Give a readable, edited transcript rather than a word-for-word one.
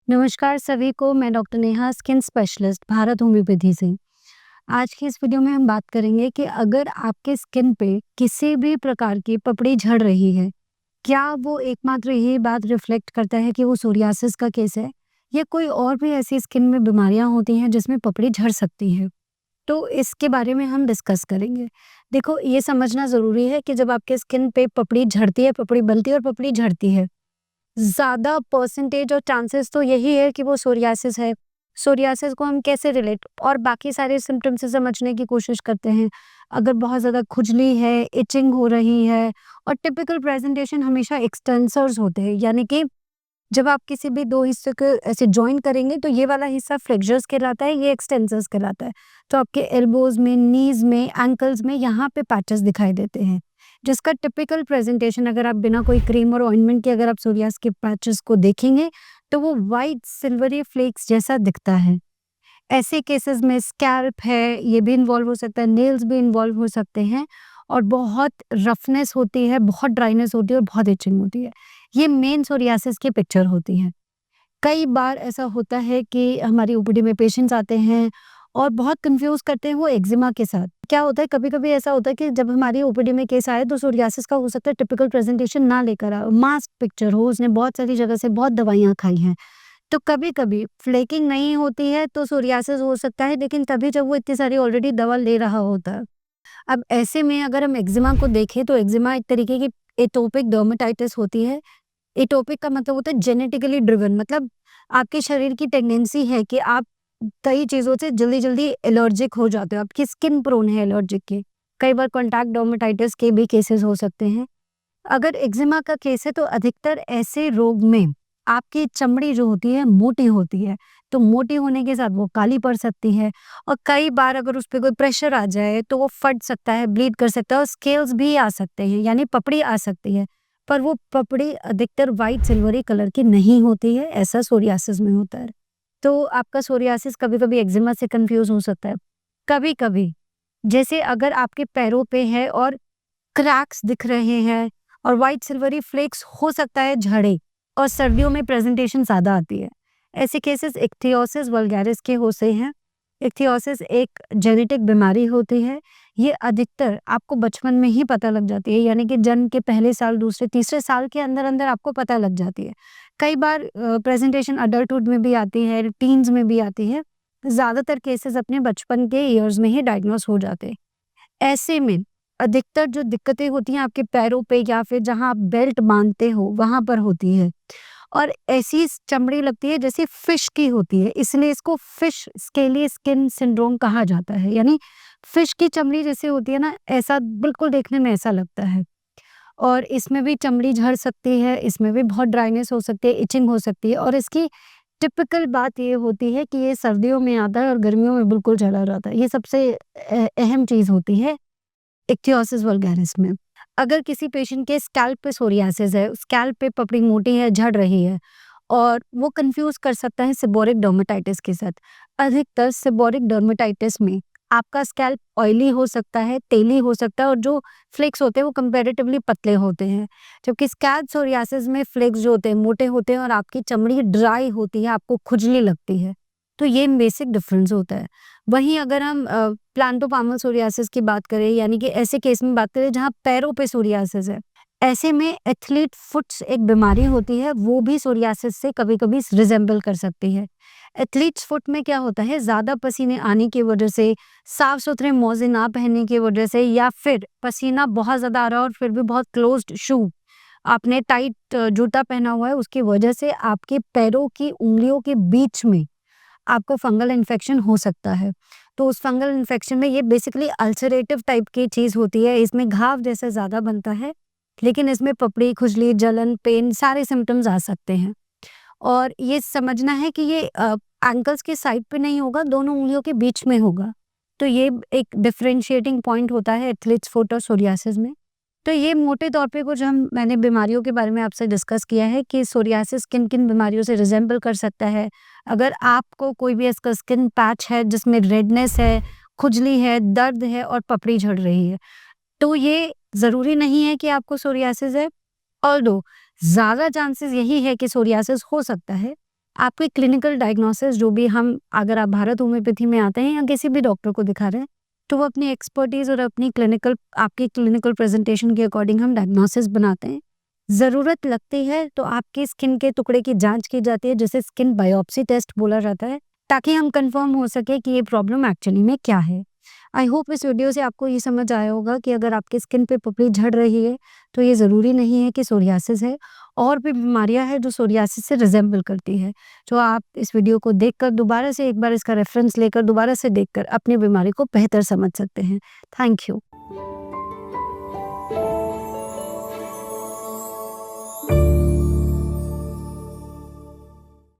नमस्कार सभी को, मैं doctor Neha skin specialist Bharat homeopathy से। आज की इस वीडियो में हम बात करेंगे कि अगर आपके स्किन पे किसी भी प्रकार की पपड़ी झड़ रही है, क्या वो एकमात्र यही बात रिफ्लेक्ट करता है कि वो सोरियासिस का केस है या कोई और भी ऐसी स्किन में बीमारियां होती हैं जिसमें पपड़ी झड़ सकती है। तो इसके बारे में हम डिस्कस करेंगे। देखो, ये समझना ज़रूरी है कि जब आपके स्किन पे पपड़ी झड़ती है, पपड़ी बनती है और पपड़ी झड़ती है, ज़्यादा परसेंटेज और चांसेस तो यही है कि वो सोरियासिस है। सोरियासिस को हम कैसे रिलेट और बाकी सारे सिम्पटम से समझने की कोशिश करते हैं। अगर बहुत ज़्यादा खुजली है, इचिंग हो रही है और टिपिकल प्रेजेंटेशन हमेशा एक्सटेंसर्स होते हैं, यानी कि जब आप किसी भी 2 हिस्से को ऐसे जॉइन करेंगे तो ये वाला हिस्सा फ्लेक्सर्स कहलाता है, ये एक्सटेंसर्स कहलाता है। तो आपके एल्बोज़ में, नीज़ में, एंकल्स में यहाँ पे पैचेस दिखाई देते हैं, जिसका टिपिकल प्रेजेंटेशन अगर आप बिना कोई क्रीम और ऑइंटमेंट के अगर आप सोरियासिस के पैचेस को देखेंगे तो वो व्हाइट सिल्वरी फ्लेक्स जैसा दिखता है। ऐसे केसेस में स्कैल्प है, ये भी इन्वॉल्व हो सकता है, नेल्स भी इन्वॉल्व हो सकते हैं और बहुत रफनेस होती है, बहुत ड्राइनेस होती है और बहुत इचिंग होती है। ये मेन सोरियासिस की पिक्चर होती है। कई बार ऐसा होता है कि हमारी ओपीडी में पेशेंट्स आते हैं और बहुत कंफ्यूज करते हैं वो एक्जिमा के साथ। क्या होता है, कभी-कभी ऐसा होता है कि जब हमारी ओपीडी में केस आए तो सोरियासिस का हो सकता है टिपिकल प्रेजेंटेशन ना लेकर आए, मास्क पिक्चर हो, उसने बहुत सारी जगह से बहुत दवाइयाँ खाई हैं। तो कभी-कभी फ्लेकिंग नहीं होती है तो सोरियासिस हो सकता है, लेकिन तभी जब वो इतनी सारी ऑलरेडी दवा ले रहा होता है। अब ऐसे में अगर हम एक्जिमा को देखें तो एक्जिमा एक तरीके की एटोपिक डर्मेटाइटिस होती है। एटोपिक का मतलब होता है जेनेटिकली ड्रिवन, मतलब आपके शरीर की टेंडेंसी है कि आप कई चीज़ों से जल्दी-जल्दी एलर्जिक हो जाते हो, आपकी स्किन प्रोन है एलर्जिक के। कई बार कॉन्टैक्ट डर्मेटाइटिस के भी केसेस हो सकते हैं। अगर एक्जिमा का केस है तो अधिकतर ऐसे रोग में आपकी चमड़ी जो होती है मोटी होती है, तो मोटी होने के साथ वो काली पड़ सकती है और कई बार अगर उस पे कोई प्रेशर आ जाए तो वो फट सकता है, ब्लीड कर सकता है और स्केल्स भी आ सकते हैं, यानी पपड़ी आ सकती है। पर वो पपड़ी अधिकतर व्हाइट सिल्वरी कलर की नहीं होती है, ऐसा सोरियासिस में होता है। तो आपका सोरियासिस कभी-कभी एक्जिमा से कन्फ्यूज़ हो सकता है। कभी-कभी जैसे अगर आपके पैरों पे है और क्रैक्स दिख रहे हैं और व्हाइट सिल्वरी फ्लेक्स, हो सकता है झड़े और सर्दियों में प्रेजेंटेशन ज़्यादा आती है। ऐसे केसेस इक्थियोसिस वल्गैरिस के होते हैं। इक्थियोसिस एक जेनेटिक बीमारी होती है। ये अधिकतर आपको बचपन में ही पता लग जाती है, यानी कि जन्म के पहले साल, दूसरे, तीसरे साल के अंदर-अंदर आपको पता लग जाती है। कई बार प्रेजेंटेशन अडल्टहुड में भी आती है, टीन्स में भी आती है। ज़्यादातर केसेस अपने बचपन के ईयर्स में ही डायग्नोस हो जाते हैं। ऐसे में अधिकतर जो दिक्कतें होती हैं आपके पैरों पे या फिर जहाँ आप बेल्ट बाँधते हो, वहाँ पर होती है और ऐसी चमड़ी लगती है जैसे फिश की होती है, इसलिए इसको फिश स्केली स्किन सिंड्रोम कहा जाता है। यानी फिश की चमड़ी जैसे होती है ना, ऐसा बिल्कुल देखने में ऐसा लगता है और इसमें भी चमड़ी झड़ सकती है, इसमें भी बहुत ड्राइनेस हो सकती है, इचिंग हो सकती है और इसकी टिपिकल बात ये होती है कि ये सर्दियों में आता है और गर्मियों में बिल्कुल चला जाता है। ये सबसे अहम चीज़ होती है इक्थियोसिस वल्गैरिस में। अगर किसी पेशेंट के स्कैल्प पे सोरियासिस है, स्कैल्प पे पपड़ी मोटी है, झड़ रही है और वो कंफ्यूज कर सकता है सेबोरिक डर्मेटाइटिस के साथ। अधिकतर सेबोरिक डर्मेटाइटिस में आपका स्कैल्प ऑयली हो सकता है, तेली हो सकता है और जो फ्लेक्स होते हैं वो कंपैरेटिवली पतले होते हैं। जबकि स्कैल्प सोरियासिस में फ्लेक्स जो होते हैं मोटे होते हैं और आपकी चमड़ी ड्राई होती है, आपको खुजली लगती है। तो ये बेसिक डिफरेंस होता है। वहीं अगर हम प्लांटोपामल सोरियासिस की बात करें, यानी कि ऐसे केस में बात करें जहाँ पैरों पे सोरियासिस है, ऐसे में एथलीट फुट्स एक बीमारी होती है, वो भी सोरियासिस से कभी-कभी रिजेंबल कर सकती है। एथलीट्स फुट में क्या होता है, ज़्यादा पसीने आने की वजह से, साफ-सुथरे मोज़े ना पहनने की वजह से या फिर पसीना बहुत ज़्यादा आ रहा है और फिर भी बहुत क्लोज्ड शू, आपने टाइट जूता पहना हुआ है, उसकी वजह से आपके पैरों की उँगलियों के बीच में आपको फंगल इन्फेक्शन हो सकता है। तो उस फंगल इन्फेक्शन में ये बेसिकली अल्सरेटिव टाइप की चीज़ होती है, इसमें घाव जैसा ज़्यादा बनता है, लेकिन इसमें पपड़ी, खुजली, जलन, पेन सारे सिम्पटम्स आ सकते हैं। और ये समझना है कि ये एंकल्स के साइड पे नहीं होगा, दोनों उँगलियों के बीच में होगा। तो ये एक डिफरेंशिएटिंग पॉइंट होता है एथलीट्स फुट और सोरियासिस में। तो ये मोटे तौर पे कुछ मैंने बीमारियों के बारे में आपसे डिस्कस किया है कि सोरियासिस किन-किन बीमारियों से रिज़ेम्बल कर सकता है। अगर आपको कोई भी इसका स्किन पैच है जिसमें रेडनेस है, खुजली है, दर्द है और पपड़ी झड़ रही है, तो ये ज़रूरी नहीं है कि आपको सोरियासिस है। ऑल्दो ज़्यादा चांसेस यही है कि सोरियासिस हो सकता है, आपके क्लिनिकल डायग्नोसिस जो भी हम अगर आप भारत होम्योपैथी में आते हैं या किसी भी डॉक्टर को दिखा रहे हैं, तो वो अपनी एक्सपर्टीज़ और अपनी आपकी क्लिनिकल प्रेजेंटेशन के अकॉर्डिंग हम डायग्नोसिस बनाते हैं। ज़रूरत लगती है तो आपकी स्किन के टुकड़े की जांच की जाती है, जिसे स्किन बायोप्सी टेस्ट बोला जाता है, ताकि हम कंफर्म हो सके कि ये प्रॉब्लम एक्चुअली में क्या है। आई होप इस वीडियो से आपको ये समझ आया होगा कि अगर आपकी स्किन पे पपड़ी झड़ रही है, तो ये ज़रूरी नहीं है कि सोरियासिस है। और भी बीमारियां हैं जो सोरियासिस से रिजेंबल करती है। जो आप इस वीडियो को देखकर दोबारा से एक बार इसका रेफरेंस लेकर दोबारा से देखकर अपनी बीमारी को बेहतर समझ सकते हैं। Thank you.